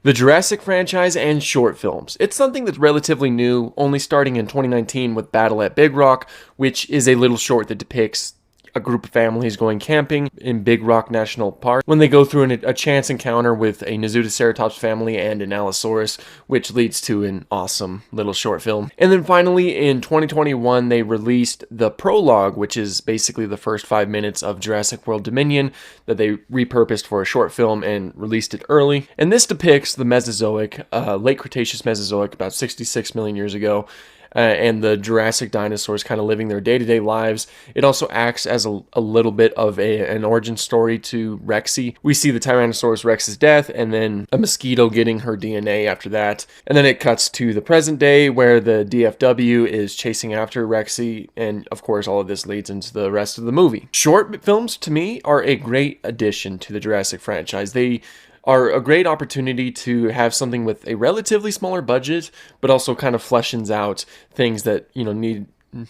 The Jurassic franchise and short films. It's something that's relatively new, only starting in 2019 with Battle at Big Rock, which is a little short that depicts a group of families going camping in Big Rock National Park when they go through a chance encounter with a Nasutoceratops family and an Allosaurus, which leads to an awesome little short film. And then finally, in 2021, they released the prologue, which is basically the first 5 minutes of Jurassic World Dominion that they repurposed for a short film and released it early. And this depicts the Mesozoic, late Cretaceous Mesozoic, about 66 million years ago, and the Jurassic dinosaurs kind of living their day-to-day lives. It also acts as a little bit of an origin story to Rexy. We see the Tyrannosaurus Rex's death, and then a mosquito getting her DNA after that. And then it cuts to the present day, where the DFW is chasing after Rexy, and of course all of this leads into the rest of the movie. Short films, to me, are a great addition to the Jurassic franchise. They are a great opportunity to have something with a relatively smaller budget, but also kind of fleshes out things that, need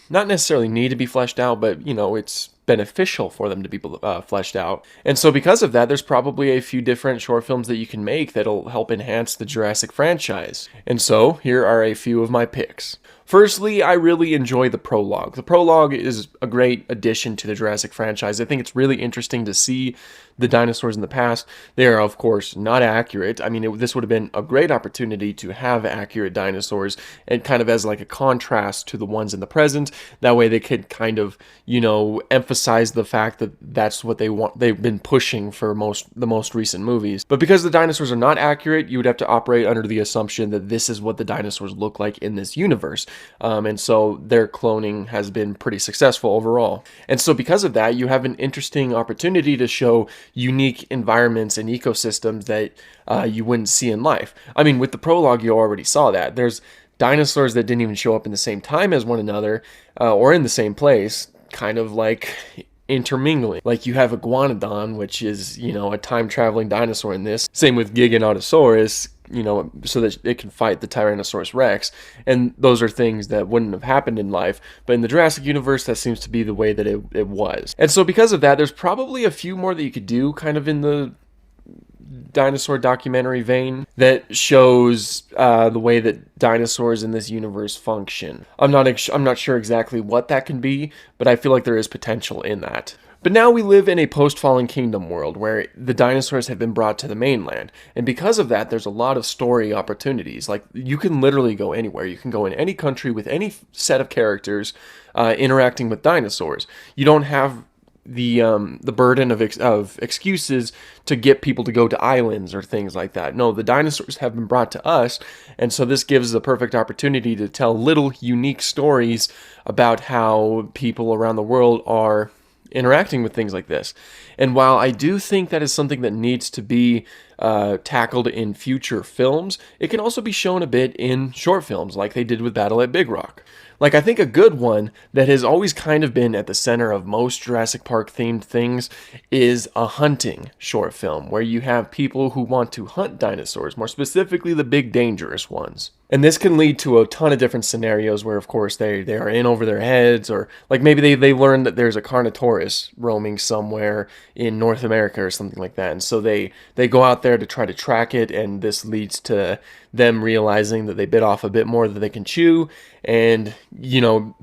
not necessarily need to be fleshed out, but, it's beneficial for them to be fleshed out. And so because of that, there's probably a few different short films that you can make that'll help enhance the Jurassic franchise. And so here are a few of my picks. Firstly, I really enjoy the prologue. The prologue is a great addition to the Jurassic franchise. I think it's really interesting to see the dinosaurs in the past. They are, of course, not accurate. I mean, this would have been a great opportunity to have accurate dinosaurs, and kind of as like a contrast to the ones in the present. That way they could kind of, emphasize the fact that that's what they've been pushing for the most recent movies. But because the dinosaurs are not accurate, you would have to operate under the assumption that this is what the dinosaurs look like in this universe. And so their cloning has been pretty successful overall. And so because of that, you have an interesting opportunity to show unique environments and ecosystems that you wouldn't see in life. I mean, with the prologue, you already saw that. There's dinosaurs that didn't even show up in the same time as one another, or in the same place, kind of like intermingling. Like you have Iguanodon, which is, a time-traveling dinosaur in this. Same with Giganotosaurus, so that it can fight the Tyrannosaurus Rex. And those are things that wouldn't have happened in life. But in the Jurassic universe, that seems to be the way that it was. And so because of that, there's probably a few more that you could do kind of in the dinosaur documentary vein that shows the way that dinosaurs in this universe function. I'm not sure exactly what that can be, but I feel like there is potential in that. But now we live in a post-Fallen Kingdom world where the dinosaurs have been brought to the mainland. And because of that, there's a lot of story opportunities. Like, you can literally go anywhere. You can go in any country with any set of characters interacting with dinosaurs. You don't have the burden of excuses to get people to go to islands or things like that. No, the dinosaurs have been brought to us, and so this gives the perfect opportunity to tell little unique stories about how people around the world are interacting with things like this. And while I do think that is something that needs to be tackled in future films, it can also be shown a bit in short films like they did with Battle at Big Rock. Like, I think a good one that has always kind of been at the center of most Jurassic Park themed things is a hunting short film, where you have people who want to hunt dinosaurs, more specifically the big dangerous ones. And this can lead to a ton of different scenarios where, of course, they are in over their heads, or like maybe they learn that there's a Carnotaurus roaming somewhere in North America or something like that. And so they go out there to try to track it, and this leads to them realizing that they bit off a bit more than they can chew, and,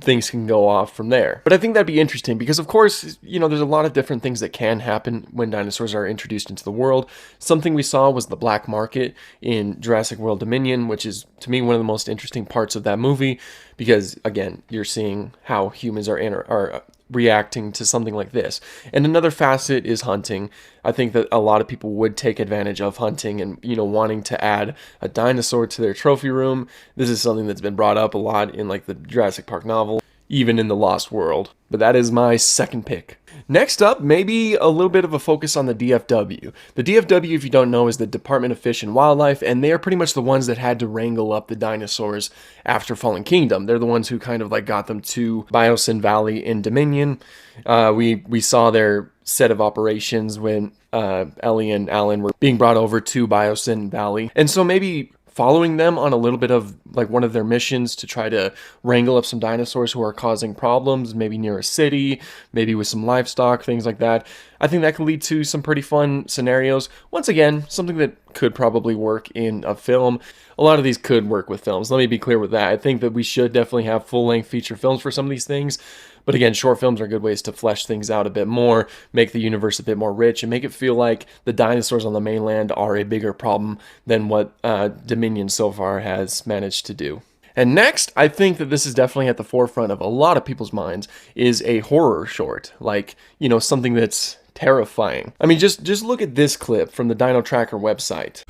things can go off from there. But I think that'd be interesting because, of course, there's a lot of different things that can happen when dinosaurs are introduced into the world. Something we saw was the black market in Jurassic World Dominion, which is, to me, one of the most interesting parts of that movie because, again, you're seeing how humans are reacting to something like this. And another facet is hunting. I think that a lot of people would take advantage of hunting and, wanting to add a dinosaur to their trophy room. This is something that's been brought up a lot in like the Jurassic Park novel, even in the Lost World. But that is my second pick. Next up, maybe a little bit of a focus on the DFW. The DFW, if you don't know, is the Department of Fish and Wildlife, and they are pretty much the ones that had to wrangle up the dinosaurs after Fallen Kingdom. They're the ones who kind of like got them to Biosyn Valley in Dominion. We saw their set of operations when Ellie and Alan were being brought over to Biosyn Valley. And so maybe following them on a little bit of like one of their missions to try to wrangle up some dinosaurs who are causing problems, maybe near a city, maybe with some livestock, things like that. I think that could lead to some pretty fun scenarios. Once again, something that could probably work in a film. A lot of these could work with films. Let me be clear with that. I think that we should definitely have full-length feature films for some of these things. But again, short films are good ways to flesh things out a bit more, make the universe a bit more rich, and make it feel like the dinosaurs on the mainland are a bigger problem than what Dominion so far has managed to do. And next, I think that this is definitely at the forefront of a lot of people's minds, is a horror short. Like, you know, something that's terrifying. I mean, just look at this clip from the Dino Tracker website.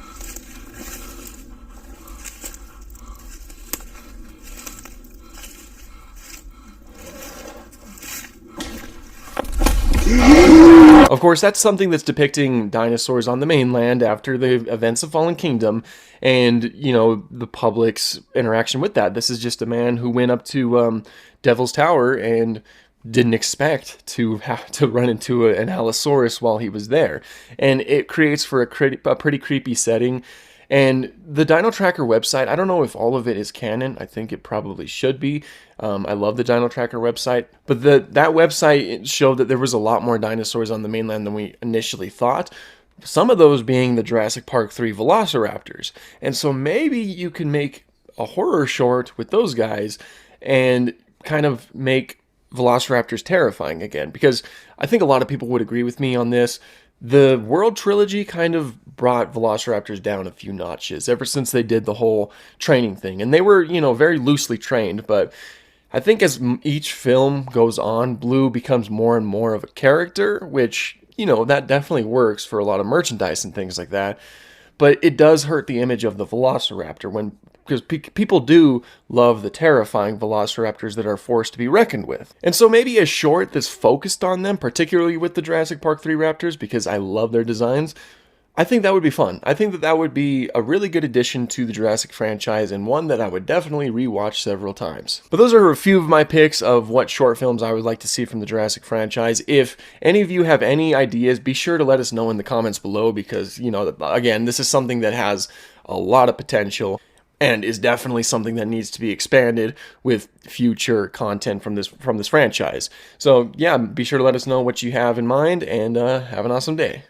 Of course, that's something that's depicting dinosaurs on the mainland after the events of Fallen Kingdom and, you know, the public's interaction with that. This is just a man who went up to Devil's Tower and didn't expect to have to run into an Allosaurus while he was there. And it creates for a pretty creepy setting. And the Dino Tracker website, I don't know if all of it is canon. I think it probably should be. I love the Dino Tracker website. But that website showed that there was a lot more dinosaurs on the mainland than we initially thought. Some of those being the Jurassic Park 3 Velociraptors. And so maybe you can make a horror short with those guys and kind of make Velociraptors terrifying again. Because I think a lot of people would agree with me on this. The World Trilogy kind of brought Velociraptors down a few notches ever since they did the whole training thing. And they were, you know, very loosely trained, but I think as each film goes on, Blue becomes more and more of a character, which, you know, that definitely works for a lot of merchandise and things like that. But it does hurt the image of the Velociraptor because people do love the terrifying Velociraptors that are forced to be reckoned with. And so maybe a short that's focused on them, particularly with the Jurassic Park 3 Raptors, because I love their designs, I think that would be fun. I think that would be a really good addition to the Jurassic franchise and one that I would definitely rewatch several times. But those are a few of my picks of what short films I would like to see from the Jurassic franchise. If any of you have any ideas, be sure to let us know in the comments below because, you know, again, this is something that has a lot of potential and is definitely something that needs to be expanded with future content from this franchise. So yeah, be sure to let us know what you have in mind and have an awesome day.